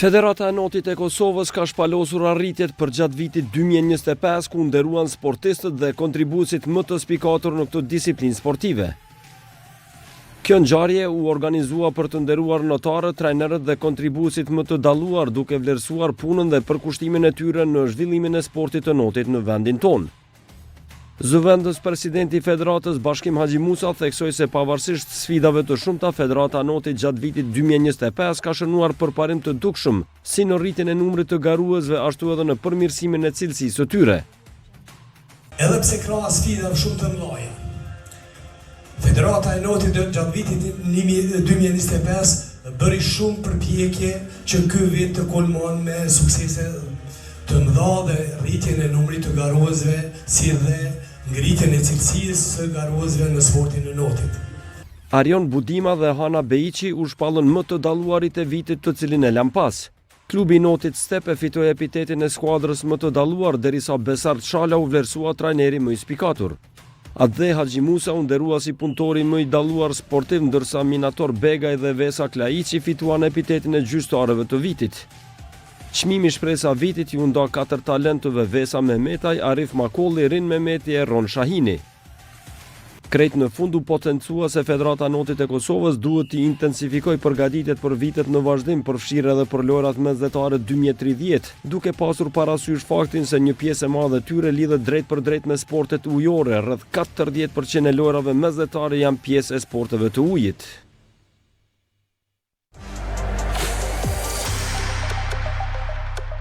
Federata e Notit e Kosovës ka shpalosur arritjet për gjatë vitit 2025 ku nderuan sportistët dhe kontribuesit më të spikatur në këtë disiplinë sportive. Kjo ngjarje u organizua për të nderuar notarët, trajnerët dhe kontribuesit më të dalluar duke vlerësuar punën dhe përkushtimin e tyre në zhvillimin e sportit të Notit në vendin tonë. Zëvendës presidenti i Federatës Bashkim Haxhi Musa theksoi se pavarësisht sfidave të shumta, Federata e Notit gjatë vitit 2025 ka shënuar përparim të dukshëm si në rritjen e numrit të garuesve ashtu edhe në përmirësimin e cilësisë së tyre. Edhe pse ka sfida shumë të mëdha, Federata e Notit gjatë vitit 2025 bëri shumë përpjekje që ky vit të kulmon me suksese të mëdha dhe rritjen e numrit të garuesve, si dhe ngritjen e cilësisë së garuesve në sportin e Notit. Arion Budima dhe Hana Beiqi u shpallën më të dalluarit e vitit të cilin e lan pas. Klubi i Notit Stepe fitoi epitetin e skuadrës më të dalluar derisa Besart Shala u vlerësua trajneri më i spikatur. Adhe Haxhi Musa u nderua si punëtori më i dalluar sportiv, ndërsa Minator Begaj dhe Vesa Klaiçi fituan epitetin e gjyqtarëve të vitit. Çmimi shpresa vitit ju nda 4 talentëve Vesa Mehmetaj, Arif Makolli, Rin Mehmeti e Ron Shahini. Krejt në fund u potencua se Federata e Notit e Kosovës duhet të intensifikojë përgatitjet për vitet në vazhdim, përfshirë edhe për lojrat mesdhetare 2030, duke pasur parasysh faktin se një pjesë e madhe tyre lidhet drejt për drejt me sportet ujore, rreth 40% e lojrave mesdhetare janë pjesë e sporteve të ujit.